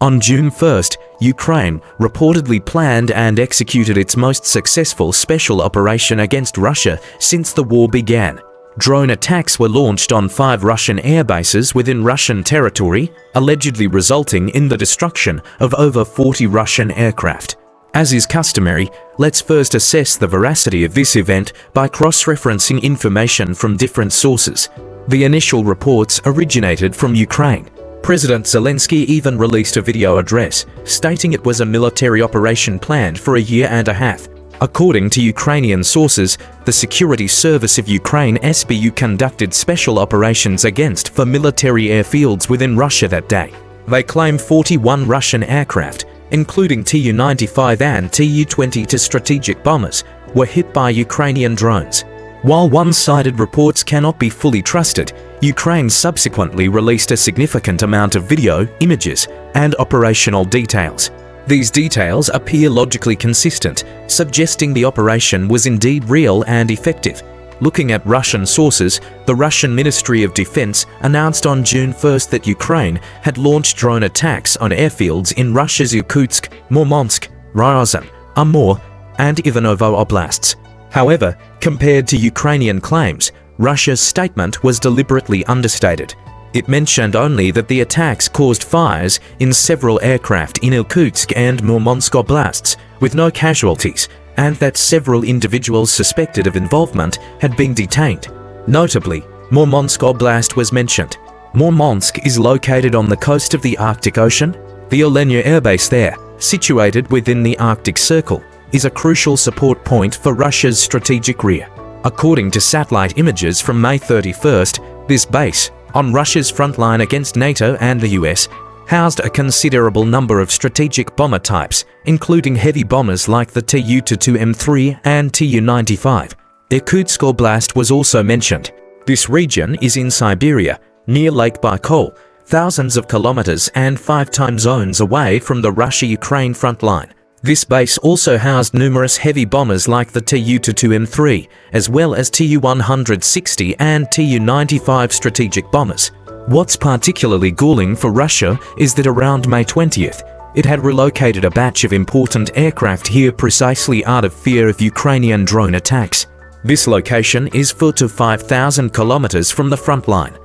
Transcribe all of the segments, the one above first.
On June 1st, Ukraine reportedly planned and executed its most successful special operation against Russia since the war began. Drone attacks were launched on 5 Russian air bases within Russian territory, allegedly resulting in the destruction of over 40 Russian aircraft. As is customary, let's first assess the veracity of this event by cross-referencing information from different sources. The initial reports originated from Ukraine. President Zelensky even released a video address, stating it was a military operation planned for a year and a half. According to Ukrainian sources, the Security Service of Ukraine (SBU) conducted special operations against 4 military airfields within Russia that day. They claim 41 Russian aircraft, including Tu-95 and Tu-22 strategic bombers, were hit by Ukrainian drones. While one-sided reports cannot be fully trusted, Ukraine subsequently released a significant amount of video, images, and operational details. These details appear logically consistent, suggesting the operation was indeed real and effective. Looking at Russian sources, the Russian Ministry of Defense announced on June 1st that Ukraine had launched drone attacks on airfields in Russia's Irkutsk, Murmansk, Ryazan, Amur, and Ivanovo Oblasts. However, compared to Ukrainian claims, Russia's statement was deliberately understated. It mentioned only that the attacks caused fires in several aircraft in Irkutsk and Murmansk Oblasts, with no casualties, and that several individuals suspected of involvement had been detained. Notably, Murmansk Oblast was mentioned. Murmansk is located on the coast of the Arctic Ocean. The Olenya airbase there, situated within the Arctic Circle, is a crucial support point for Russia's strategic rear. According to satellite images from May 31st, this base, on Russia's front line against NATO and the US, housed a considerable number of strategic bomber types, including heavy bombers like the Tu-22M3 and Tu-95. Irkutsk Oblast was also mentioned. This region is in Siberia, near Lake Baikal, thousands of kilometers and 5 time zones away from the Russia-Ukraine front line. This base also housed numerous heavy bombers like the Tu-22M3, as well as Tu-160 and Tu-95 strategic bombers. What's particularly galling for Russia is that around May 20th, it had relocated a batch of important aircraft here precisely out of fear of Ukrainian drone attacks. This location is 4 to 5,000 kilometers from the front line.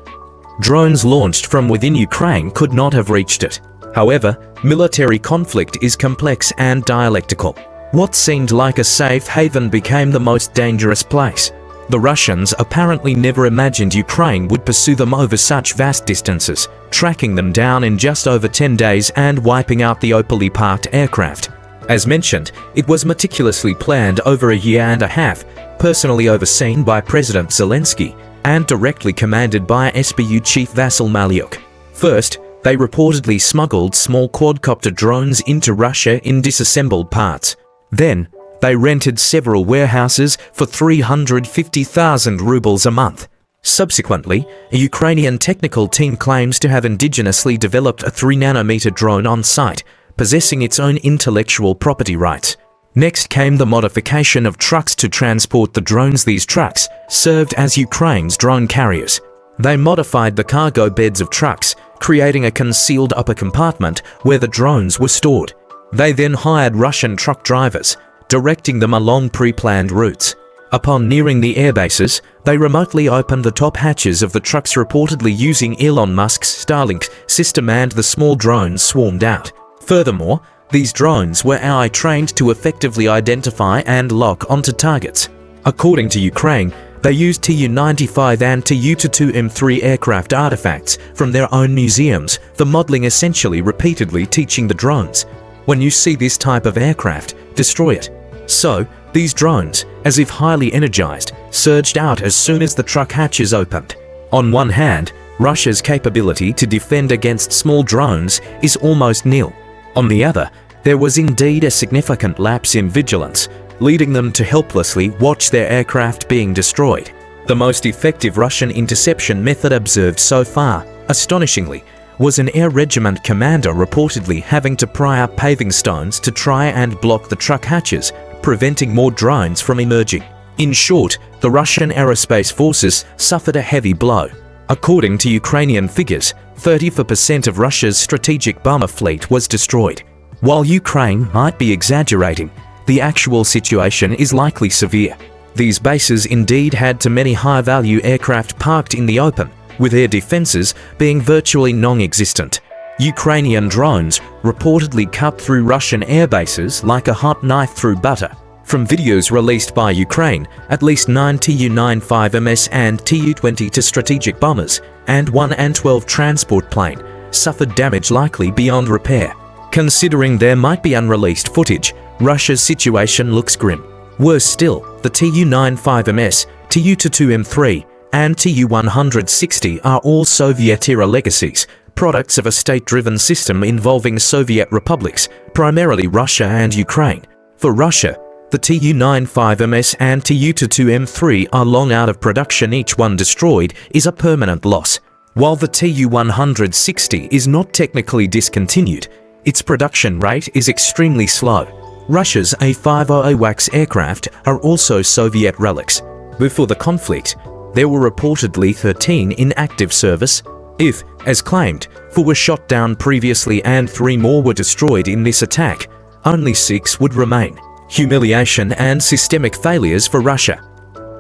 Drones launched from within Ukraine could not have reached it. However, military conflict is complex and dialectical. What seemed like a safe haven became the most dangerous place. The Russians apparently never imagined Ukraine would pursue them over such vast distances, tracking them down in just over 10 days and wiping out the opally parked aircraft. As mentioned, it was meticulously planned over a year and a half, personally overseen by President Zelensky, and directly commanded by SBU Chief Vasyl Malyuk. First, they reportedly smuggled small quadcopter drones into Russia in disassembled parts. Then, they rented several warehouses for 350,000 rubles a month. Subsequently, a Ukrainian technical team claims to have indigenously developed a 3-nanometer drone on site, possessing its own intellectual property rights. Next came the modification of trucks to transport the drones. These trucks served as Ukraine's drone carriers. They modified the cargo beds of trucks, creating a concealed upper compartment where the drones were stored. They then hired Russian truck drivers, directing them along pre-planned routes. Upon nearing the airbases, they remotely opened the top hatches of the trucks, reportedly using Elon Musk's Starlink system, and the small drones swarmed out. Furthermore, these drones were AI-trained to effectively identify and lock onto targets. According to Ukraine, they used Tu-95 and Tu-22M3 aircraft artifacts from their own museums, the modeling essentially repeatedly teaching the drones, when you see this type of aircraft, destroy it. So, these drones, as if highly energized, surged out as soon as the truck hatches opened. On one hand, Russia's capability to defend against small drones is almost nil. On the other, there was indeed a significant lapse in vigilance, leading them to helplessly watch their aircraft being destroyed. The most effective Russian interception method observed so far, astonishingly, was an air regiment commander reportedly having to pry up paving stones to try and block the truck hatches, preventing more drones from emerging. In short, the Russian aerospace forces suffered a heavy blow. According to Ukrainian figures, 34% of Russia's strategic bomber fleet was destroyed. While Ukraine might be exaggerating, the actual situation is likely severe. These bases indeed had too many high-value aircraft parked in the open, with air defenses being virtually non-existent. Ukrainian drones reportedly cut through Russian air bases like a hot knife through butter. From videos released by Ukraine, at least 9 Tu-95MS and Tu-22 strategic bombers and 1 An-12 transport plane suffered damage likely beyond repair. Considering there might be unreleased footage, Russia's situation looks grim. Worse still, the Tu-95MS, Tu-22M3, and Tu-160 are all Soviet-era legacies, products of a state-driven system involving Soviet republics, primarily Russia and Ukraine. For Russia, the Tu-95MS and Tu-22M3 are long out of production. Each one destroyed is a permanent loss. While the Tu-160 is not technically discontinued, its production rate is extremely slow. Russia's A-500 aircraft are also Soviet relics. Before the conflict, there were reportedly 13 in active service. If, as claimed, 4 were shot down previously and 3 more were destroyed in this attack, only 6 would remain. Humiliation and systemic failures for Russia.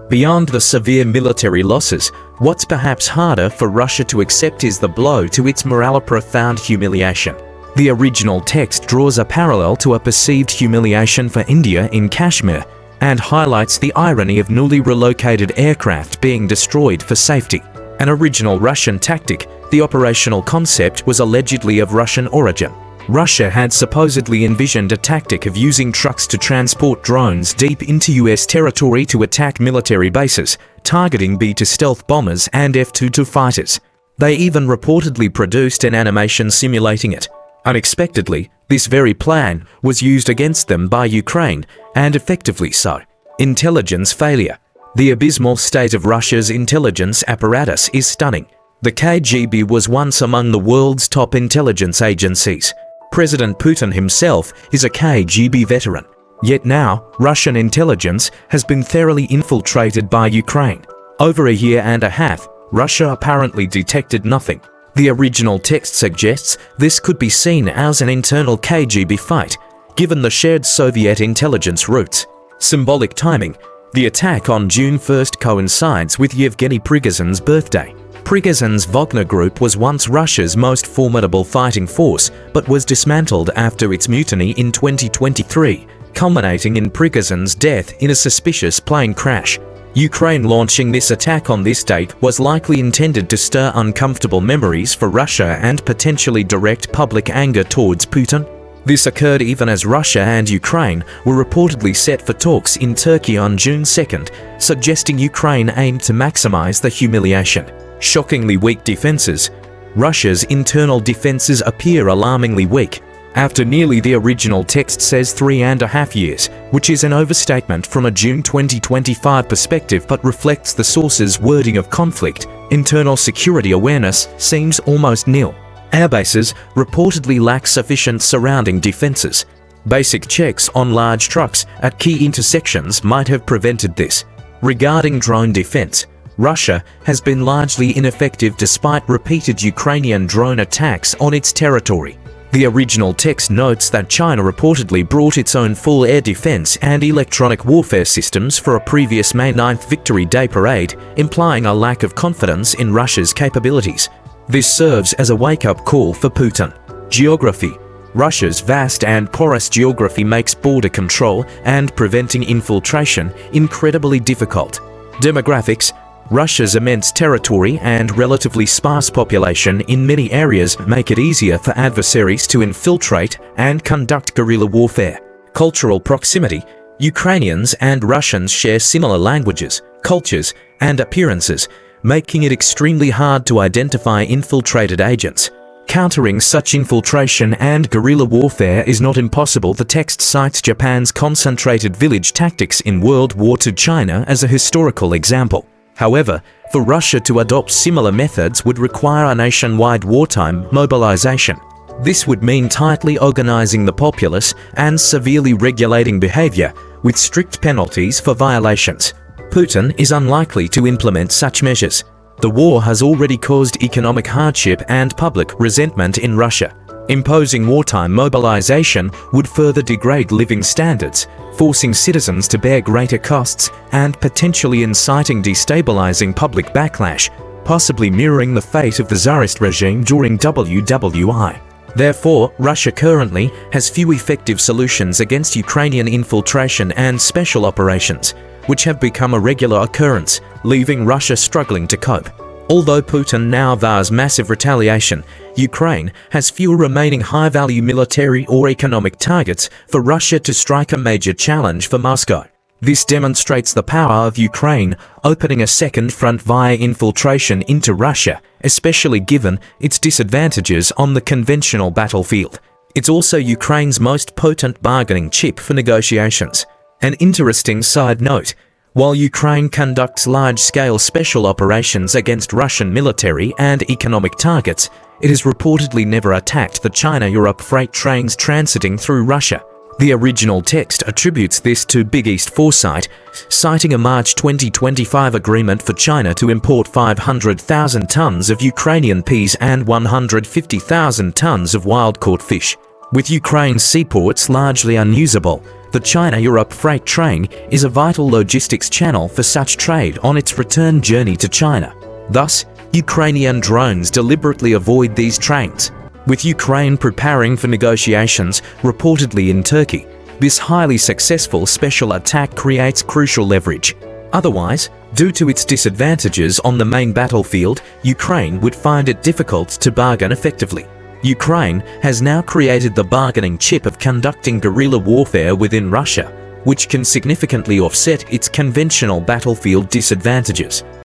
Beyond the severe military losses, what's perhaps harder for Russia to accept is the blow to its morale: a profound humiliation. The original text draws a parallel to a perceived humiliation for India in Kashmir and highlights the irony of newly relocated aircraft being destroyed for safety. An original Russian tactic, the operational concept was allegedly of Russian origin. Russia had supposedly envisioned a tactic of using trucks to transport drones deep into US territory to attack military bases, targeting B-2 stealth bombers and F-22 fighters. They even reportedly produced an animation simulating it. Unexpectedly, this very plan was used against them by Ukraine, and effectively so. Intelligence failure. The abysmal state of Russia's intelligence apparatus is stunning. The KGB was once among the world's top intelligence agencies. President Putin himself is a KGB veteran. Yet now, Russian intelligence has been thoroughly infiltrated by Ukraine. Over a year and a half, Russia apparently detected nothing. The original text suggests this could be seen as an internal KGB fight, given the shared Soviet intelligence roots. Symbolic timing. The attack on June 1st coincides with Yevgeny Prigozhin's birthday. Prigozhin's Wagner Group was once Russia's most formidable fighting force, but was dismantled after its mutiny in 2023, culminating in Prigozhin's death in a suspicious plane crash. Ukraine launching this attack on this date was likely intended to stir uncomfortable memories for Russia and potentially direct public anger towards Putin. This occurred even as Russia and Ukraine were reportedly set for talks in Turkey on June 2nd, suggesting Ukraine aimed to maximize the humiliation. Shockingly weak defenses. Russia's internal defenses appear alarmingly weak. After nearly the original text says 3.5 years, which is an overstatement from a June 2025 perspective but reflects the source's wording of conflict, internal security awareness seems almost nil. Airbases reportedly lack sufficient surrounding defenses. Basic checks on large trucks at key intersections might have prevented this. Regarding drone defense, Russia has been largely ineffective despite repeated Ukrainian drone attacks on its territory. The original text notes that China reportedly brought its own full air defense and electronic warfare systems for a previous May 9th Victory Day parade, implying a lack of confidence in Russia's capabilities. This serves as a wake-up call for Putin. Geography. Russia's vast and porous geography makes border control and preventing infiltration incredibly difficult. Demographics. Russia's immense territory and relatively sparse population in many areas make it easier for adversaries to infiltrate and conduct guerrilla warfare. Cultural proximity. Ukrainians and Russians share similar languages, cultures, and appearances, making it extremely hard to identify infiltrated agents. Countering such infiltration and guerrilla warfare is not impossible. The text cites Japan's concentrated village tactics in World War II China as a historical example. However, for Russia to adopt similar methods would require a nationwide wartime mobilization. This would mean tightly organizing the populace and severely regulating behavior, with strict penalties for violations. Putin is unlikely to implement such measures. The war has already caused economic hardship and public resentment in Russia. Imposing wartime mobilization would further degrade living standards, forcing citizens to bear greater costs and potentially inciting destabilizing public backlash, possibly mirroring the fate of the Tsarist regime during WWI. Therefore, Russia currently has few effective solutions against Ukrainian infiltration and special operations, which have become a regular occurrence, leaving Russia struggling to cope. Although Putin now vows massive retaliation, Ukraine has few remaining high-value military or economic targets for Russia to strike a major challenge for Moscow. This demonstrates the power of Ukraine opening a second front via infiltration into Russia, especially given its disadvantages on the conventional battlefield. It's also Ukraine's most potent bargaining chip for negotiations. An interesting side note: while Ukraine conducts large-scale special operations against Russian military and economic targets, it has reportedly never attacked the China-Europe freight trains transiting through Russia. The original text attributes this to Big East foresight, citing a March 2025 agreement for China to import 500,000 tons of Ukrainian peas and 150,000 tons of wild-caught fish. With Ukraine's seaports largely unusable, the China-Europe freight train is a vital logistics channel for such trade on its return journey to China. Thus, Ukrainian drones deliberately avoid these trains. With Ukraine preparing for negotiations, reportedly in Turkey, this highly successful special attack creates crucial leverage. Otherwise, due to its disadvantages on the main battlefield, Ukraine would find it difficult to bargain effectively. Ukraine has now created the bargaining chip of conducting guerrilla warfare within Russia, which can significantly offset its conventional battlefield disadvantages.